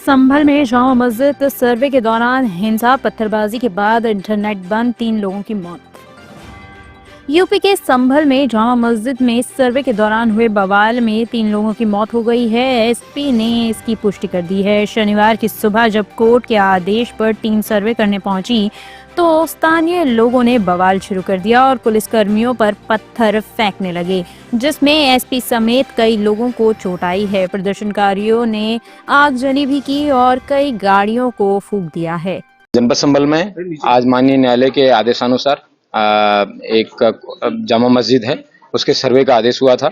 संभल में जामा मस्जिद सर्वे के दौरान हिंसा पत्थरबाजी के बाद इंटरनेट बंद, 3 लोगों की मौत। यूपी के संभल में जामा मस्जिद में सर्वे के दौरान हुए बवाल में 3 लोगों की मौत हो गई है। एसपी ने इसकी पुष्टि कर दी है। शनिवार की सुबह जब कोर्ट के आदेश पर टीम सर्वे करने पहुंची तो स्थानीय लोगों ने बवाल शुरू कर दिया और पुलिसकर्मियों पर पत्थर फेंकने लगे, जिसमें एसपी समेत कई लोगों को चोट आई है। प्रदर्शनकारियों ने आगजनी भी की और कई गाड़ियों को फूंक दिया है। जनपद संभल में आज माननीय न्यायालय के आदेशानुसार एक जामा मस्जिद है, उसके सर्वे का आदेश हुआ था।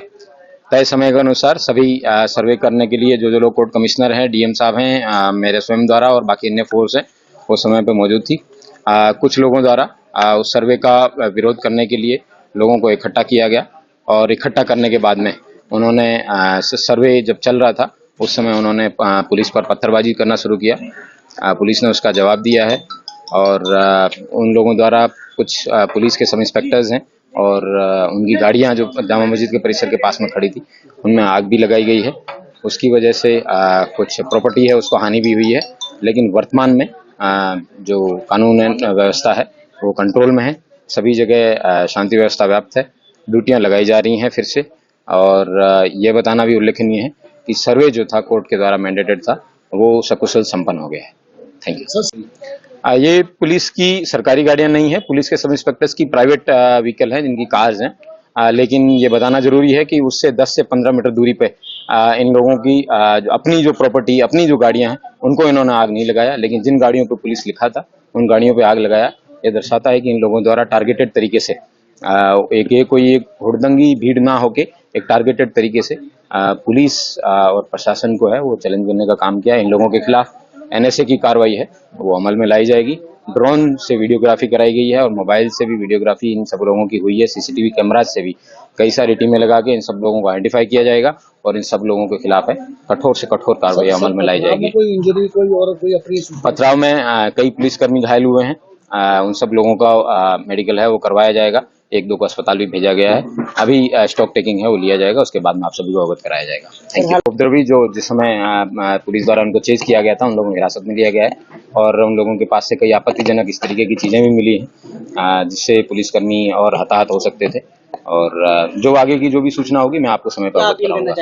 तय समय के अनुसार सभी सर्वे करने के लिए जो लोग कोर्ट कमिश्नर हैं, डीएम साहब हैं, मेरे स्वयं द्वारा और बाकी अन्य फोर्स है, वो समय पे मौजूद थी। कुछ लोगों द्वारा उस सर्वे का विरोध करने के लिए लोगों को इकट्ठा किया गया और इकट्ठा करने के बाद में उन्होंने सर्वे जब चल रहा था उस समय उन्होंने पुलिस पर पत्थरबाजी करना शुरू किया। पुलिस ने उसका जवाब दिया है और उन लोगों द्वारा कुछ पुलिस के सब इंस्पेक्टर्स हैं और उनकी गाड़ियां जो जामा मस्जिद के परिसर के पास में खड़ी थी उनमें आग भी लगाई गई है। उसकी वजह से कुछ प्रॉपर्टी है उसको हानि भी हुई है, लेकिन वर्तमान में जो कानून व्यवस्था है वो कंट्रोल में है। सभी जगह शांति व्यवस्था व्याप्त है, ड्यूटियां लगाई जा रही हैं फिर से। और ये बताना भी उल्लेखनीय है कि सर्वे जो था कोर्ट के द्वारा मैंडेटेड था वो सकुशल संपन्न हो गया है। Thank you. ये पुलिस की सरकारी गाड़ियां नहीं है, पुलिस के सब इंस्पेक्टर्स की प्राइवेट व्हीकल है जिनकी कार्स हैं। लेकिन ये बताना जरूरी है कि उससे 10 से 15 मीटर दूरी पे इन लोगों की अपनी जो प्रॉपर्टी, अपनी जो गाड़ियां हैं उनको इन्होंने आग नहीं लगाया, लेकिन जिन गाड़ियों पे पुलिस लिखा था उन गाड़ियों पे आग लगाया। ये दर्शाता है कि इन लोगों द्वारा टारगेटेड तरीके से कोई एक हुड़दंगी भीड़ ना होके एक टारगेटेड तरीके से पुलिस और प्रशासन को है वो चैलेंज करने का काम किया। इन लोगों के खिलाफ एनएसए की कार्रवाई है वो अमल में लाई जाएगी। ड्रोन से वीडियोग्राफी कराई गई है और मोबाइल से भी वीडियोग्राफी इन सब लोगों की हुई है। सीसीटीवी कैमराज से भी कई सारी टीमें लगा के इन सब लोगों को आइडेंटिफाई किया जाएगा और इन सब लोगों के खिलाफ है कठोर से कठोर कार्रवाई अमल में लाई जाएगी। कोई इंजरी, कोई और कोई अपनी पथराव में कई पुलिसकर्मी घायल हुए हैं। उन सब लोगों का मेडिकल है वो करवाया जाएगा। 1-2 को अस्पताल भी भेजा गया है। अभी स्टॉक टेकिंग है वो लिया जाएगा, उसके बाद में आप सभी को अवगत कराया जाएगा। Thank you. उपद्रवी जो जिस समय पुलिस द्वारा उनको चेज किया गया था उन लोगों को हिरासत में लिया गया है और उन लोगों के पास से कई आपत्तिजनक इस तरीके की चीजें भी मिली हैं जिससे पुलिसकर्मी और हताहत हो सकते थे। और जो आगे की जो भी सूचना होगी मैं आपको समय पर अवगत कराऊंगा।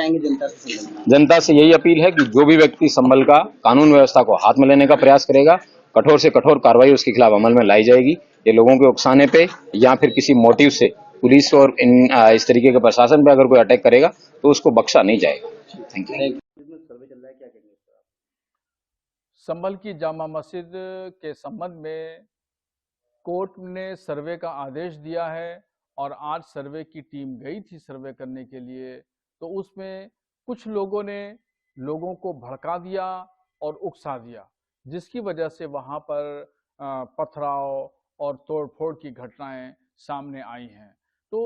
जनता से यही अपील है कि जो भी व्यक्ति संभल का कानून व्यवस्था को हाथ में लेने का प्रयास करेगा, कठोर से कठोर कार्रवाई उसके खिलाफ अमल में लाई जाएगी। ये लोगों के उकसाने पे या फिर किसी मोटिव से पुलिस और इस तरीके के प्रशासन पे अगर कोई अटैक करेगा तो उसको बख्शा नहीं जाएगा। Thank you. संभल की जामा मस्जिद के संबंध में कोर्ट ने सर्वे का आदेश दिया है और आज सर्वे की टीम गई थी सर्वे करने के लिए, तो उसमें कुछ लोगों ने लोगों को भड़का दिया और उकसा दिया, जिसकी वजह से वहां पर पथराव और तोड़फोड़ की घटनाएं सामने आई हैं। तो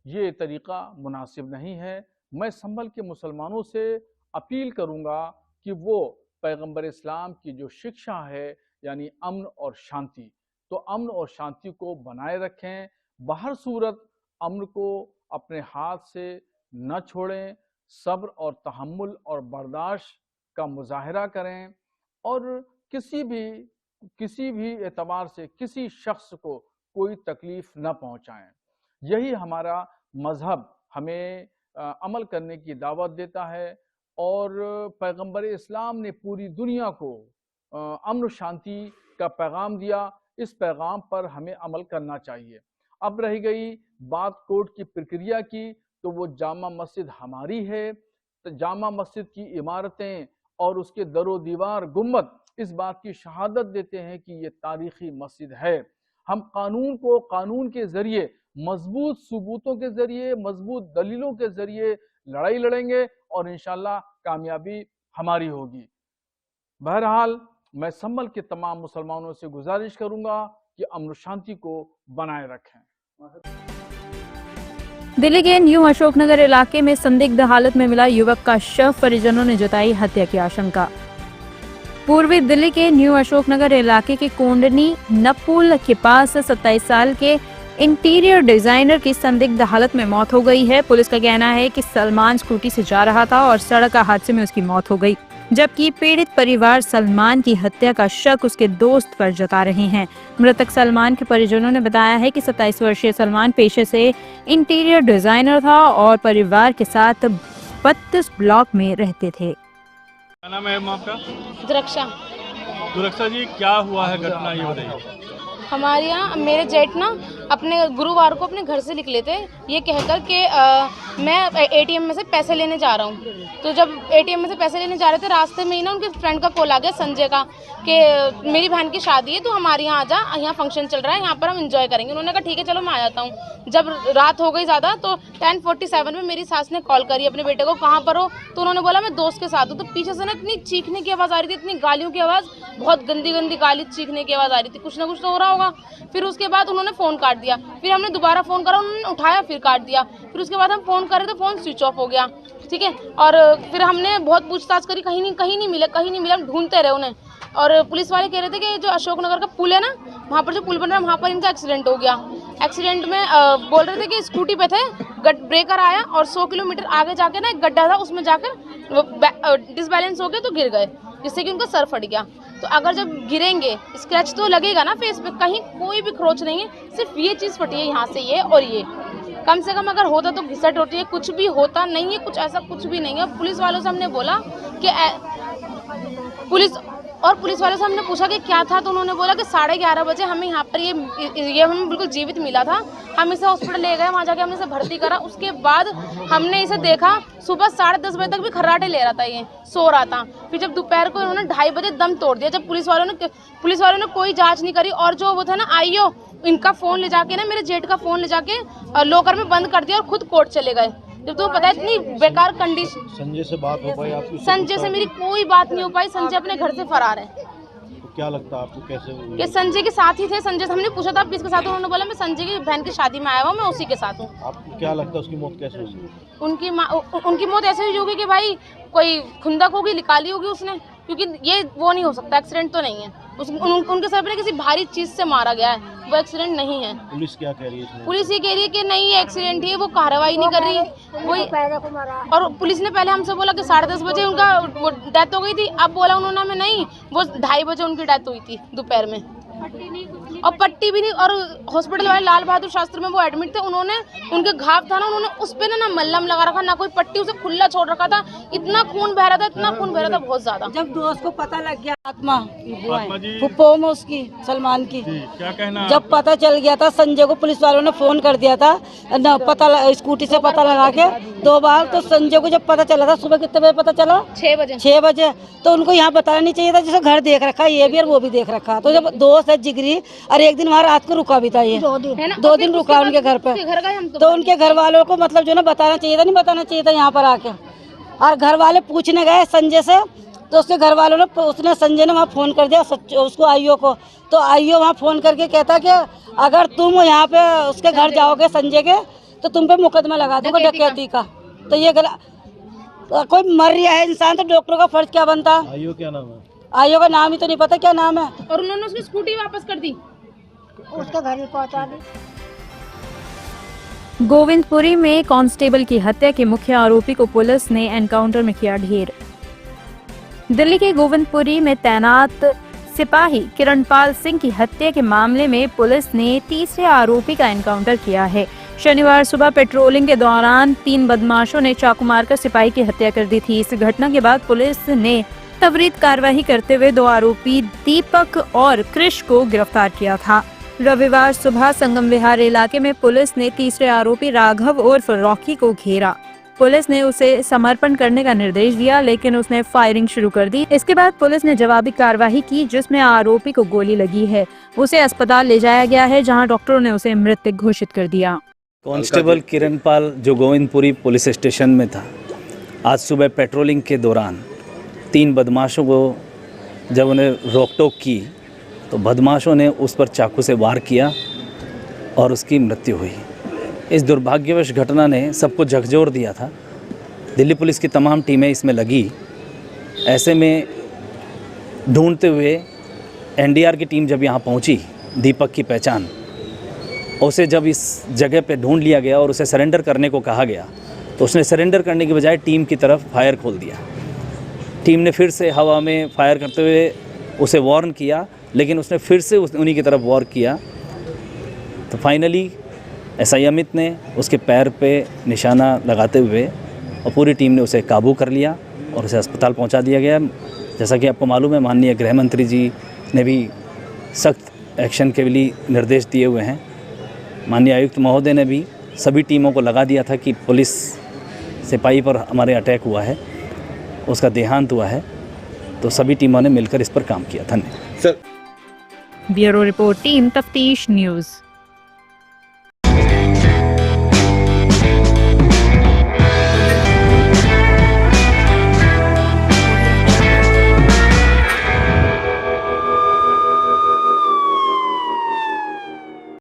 ये तरीका मुनासिब नहीं है। मैं संभल के मुसलमानों से अपील करूंगा कि वो पैगंबर इस्लाम की जो शिक्षा है यानी अमन और शांति, तो अमन और शांति को बनाए रखें। बाहर सूरत अमन को अपने हाथ से न छोड़ें, सब्र और तहम्मुल और बर्दाश्त का मुजाहिरा करें और किसी भी एतबार से किसी शख्स को कोई तकलीफ न पहुंचाएं। यही हमारा मजहब हमें अमल करने की दावत देता है और पैगंबर इस्लाम ने पूरी दुनिया को अमन शांति का पैगाम दिया। इस पैगाम पर हमें अमल करना चाहिए। अब रह गई बात कोर्ट की प्रक्रिया की, तो वो जामा मस्जिद हमारी है। तो जामा मस्जिद की इमारतें और उसके दरो दीवार गुम्बद इस बात की शहादत देते हैं कि ये तारीखी मस्जिद है। हम कानून को कानून के जरिए, मजबूत सबूतों के जरिए, मजबूत दलीलों के जरिए लड़ाई लड़ेंगे और इंशाल्लाह कामयाबी हमारी होगी। बहरहाल मैं संभल के तमाम मुसलमानों से गुजारिश करूंगा कि अमन शांति को बनाए रखें। दिल्ली के न्यू अशोकनगर इलाके में संदिग्ध हालत में मिला युवक का शव, परिजनों ने जताई हत्या की आशंका। पूर्वी दिल्ली के न्यू अशोकनगर इलाके के कोंडनी नपुल के पास 27 साल के इंटीरियर डिजाइनर की संदिग्ध हालत में मौत हो गई है। पुलिस का कहना है कि सलमान स्कूटी से जा रहा था और सड़क हादसे में उसकी मौत हो गई। जबकि पीड़ित परिवार सलमान की हत्या का शक उसके दोस्त पर जता रहे हैं। मृतक सलमान के परिजनों ने बताया है कि 27 वर्षीय सलमान पेशे से इंटीरियर डिजाइनर था और परिवार के साथ 32 ब्लॉक में रहते थे। क्या नाम है मैम आपका? दुरक्षा। दुरक्षा जी, क्या हुआ है घटना, ये बताइए। हमारे यहाँ मेरे जेठ ना अपने गुरुवार को अपने घर से निकले थे ये कहकर कि मैं एटीएम में से पैसे लेने जा रहा हूँ। तो जब एटीएम में से पैसे लेने जा रहे थे, रास्ते में ही ना उनके फ्रेंड का कॉल आ गया, संजय का, कि मेरी बहन की शादी है, तो हमारे यहाँ आ जा, यहाँ फंक्शन चल रहा है, यहाँ पर हम एंजॉय करेंगे। उन्होंने कहा ठीक है चलो मैं आ जाता हूँ। जब रात हो गई ज़्यादा तो 10:47 में मेरी सास ने कॉल करी अपने बेटे को, कहाँ पर हो? तो उन्होंने बोला मैं दोस्त के साथ हूँ। तो पीछे से ना इतनी चीखने की आवाज़ आ रही थी, इतनी गालियों की आवाज़, बहुत गंदी गंदी गाली चीखने की आवाज़ आ रही थी, कुछ ना कुछ तो हो रहा होगा। फिर उसके बाद उन्होंने फ़ोन काट दिया, फिर हमने दोबारा फ़ोन करा, उन्होंने उठाया फिर काट दिया। फिर उसके बाद हम फ़ोन करे तो फ़ोन स्विच ऑफ हो गया, ठीक है। और फिर हमने बहुत पूछताछ करी, कहीं नहीं मिले, हम ढूंढते रहे उन्हें। और पुलिस वाले कह रहे थे कि जो अशोकनगर का पुल है ना, वहाँ पर जो पुल बन रहा है वहाँ पर इनका एक्सीडेंट हो गया। एक्सीडेंट में बोल रहे थे कि स्कूटी पे थे, ब्रेकर आया और 100 किलोमीटर आगे जाके ना एक गड्ढा था, उसमें जाकर डिसबैलेंस हो गए तो गिर गए, जिससे कि उनका सर फट गया। तो अगर जब गिरेंगे स्क्रैच तो लगेगा ना फेस पे, कहीं कोई भी खरोच नहीं है, सिर्फ ये चीज़ फटी है यहाँ से, ये और ये। कम से कम अगर होता तो घिसट होती है, कुछ भी होता नहीं है, कुछ ऐसा कुछ भी नहीं है। पुलिस वालों से हमने बोला कि पुलिस वालों से हमने पूछा कि क्या था, तो उन्होंने बोला कि 11:30 बजे हमें यहाँ पर ये हमें बिल्कुल जीवित मिला था। हम इसे हॉस्पिटल ले गए, वहाँ जाके हमने इसे भर्ती करा। उसके बाद हमने इसे देखा, सुबह 10:30 बजे तक भी खर्राटे ले रहा था, ये सो रहा था। फिर जब दोपहर को इन्होंने 2:30 बजे दम तोड़ दिया, जब पुलिस वालों ने कोई जाँच नहीं करी। और जो वो था ना आईओ, इनका फ़ोन ले जाके ना, मेरे जेठ का फ़ोन ले जाके लॉकर में बंद कर दिया और खुद कोर्ट चले गए। जब तो पता है इतनी बेकार कंडीशन। संजय से बात हो पाई आपकी? संजय से मेरी कोई बात नहीं हो पाई, संजय अपने घर से फरार है। तो क्या लगता है आपको, कैसे हुई? कि संजय के साथ ही थे। संजय से हमने पूछा था आप किसके साथ, उन्होंने बोला मैं संजय की बहन की शादी में आया हुआ, मैं उसी के साथ हूँ। आपको क्या लगता है उसकी मौत कैसे हुई? उनकी मौत ऐसे हुई होगी कि भाई कोई खुंदक होगी, निकाली होगी उसने, क्योंकि ये वो नहीं हो सकता, एक्सीडेंट तो नहीं है। उनके सर पे किसी भारी चीज से मारा गया है, वो एक्सीडेंट नहीं है। पुलिस क्या कह रही है? पुलिस ये कह रही है कि नहीं ये एक्सीडेंट ही है, वो कार्रवाई नहीं कर रही कोई। और पुलिस ने पहले हमसे बोला कि 10:30 बजे उनका वो डेथ हो गई थी, अब बोला उन्होंने हमें नहीं, वो 2:30 बजे उनकी डेथ हुई थी दोपहर में, और पट्टी भी नहीं। और हॉस्पिटल वाले लाल बहादुर शास्त्री में वो एडमिट थे, उन्होंने उनके घाव था ना, उन्होंने उस पे ना मल्लम लगा रखा, ना कोई पट्टी, उसे खुला छोड़ रखा था। इतना खून बह रहा था, इतना खून बह रहा था, बहुत ज्यादा। जब दोस्त को पता लग गया, आत्मा जी, फुप्पो में उसकी, सलमान की, क्या कहना? जब पता चल गया था, संजय को पुलिस वालों ने फोन कर दिया था, स्कूटी से पता लगा के 2 बार। तो संजय को जब पता चला था, सुबह कितने बजे पता चला? 6 बजे। तो उनको यहाँ बताना नहीं चाहिए था, जैसे घर देख रखा है ये भी और वो भी देख रखा। तो जब दोस्त है जिगरी, और एक दिन वहाँ रात को रुका भी था, ये 2 दिन रुका उनके घर पे। तो उनके घर वालों को मतलब जो ना बताना चाहिए था, नहीं बताना चाहिए था यहाँ पर आके। और घर वाले पूछने गए संजय से, तो उसके घर वालों ने संजय ने वहाँ फ़ोन कर दिया उसको, आईओ को। तो आईओ वहाँ फ़ोन करके कहता कि अगर तुम यहाँ पे उसके घर जाओगे संजय के, तो तुम पे मुकदमा लगा दूंगा डकैती का। तो ये कोई मर रहा है इंसान, तो डॉक्टर का फर्ज क्या बनता? आईओ क्या नाम है? आईओ का नाम ही तो नहीं पता क्या नाम है। और उन्होंने उसकी स्कूटी वापस कर दी, उसके घर में पहुँचा दी। गोविंदपुरी में कांस्टेबल की हत्या के मुख्य आरोपी को पुलिस ने एनकाउंटर में किया ढेर। दिल्ली के गोविंदपुरी में तैनात सिपाही किरणपाल सिंह की हत्या के मामले में पुलिस ने तीसरे आरोपी का एनकाउंटर किया है। शनिवार सुबह पेट्रोलिंग के दौरान 3 बदमाशों ने चाकू मारकर सिपाही की हत्या कर दी थी। इस घटना के बाद पुलिस ने त्वरित कार्रवाई करते हुए 2 आरोपी दीपक और कृष को गिरफ्तार किया था। रविवार सुबह संगम विहार इलाके में पुलिस ने तीसरे आरोपी राघव उर्फ रॉकी को घेरा। पुलिस ने उसे समर्पण करने का निर्देश दिया, लेकिन उसने फायरिंग शुरू कर दी। इसके बाद पुलिस ने जवाबी कार्रवाई की, जिसमें आरोपी को गोली लगी है। उसे अस्पताल ले जाया गया है, जहां डॉक्टरों ने उसे मृत घोषित कर दिया। कांस्टेबल किरणपाल जो गोविंदपुरी पुलिस स्टेशन में था, आज सुबह पेट्रोलिंग के दौरान 3 बदमाशों को जब उन्हें रोक-टोक की, तो बदमाशों ने उस पर चाकू से वार किया और उसकी मृत्यु हुई। इस दुर्भाग्यवश घटना ने सबको झकझोर दिया था। दिल्ली पुलिस की तमाम टीमें इसमें लगी। ऐसे में ढूंढते हुए एनडीआर की टीम जब यहाँ पहुँची, दीपक की पहचान, उसे जब इस जगह पे ढूंढ लिया गया और उसे सरेंडर करने को कहा गया, तो उसने सरेंडर करने की बजाय टीम की तरफ फायर खोल दिया। टीम ने फिर से हवा में फायर करते हुए उसे वार्न किया, लेकिन उसने फिर से उन्हीं की तरफ वार किया। तो फाइनली एसआई अमित ने उसके पैर पे निशाना लगाते हुए और पूरी टीम ने उसे काबू कर लिया और उसे अस्पताल पहुंचा दिया गया। जैसा कि आपको मालूम है, माननीय गृह मंत्री जी ने भी सख्त एक्शन के लिए निर्देश दिए हुए हैं। माननीय आयुक्त महोदय ने भी सभी टीमों को लगा दिया था कि पुलिस सिपाही पर हमारे अटैक हुआ है, उसका देहांत हुआ है, तो सभी टीमों ने मिलकर इस पर काम किया। धन्यवाद। ब्यूरो रिपोर्ट टीम तफ्तीश न्यूज़।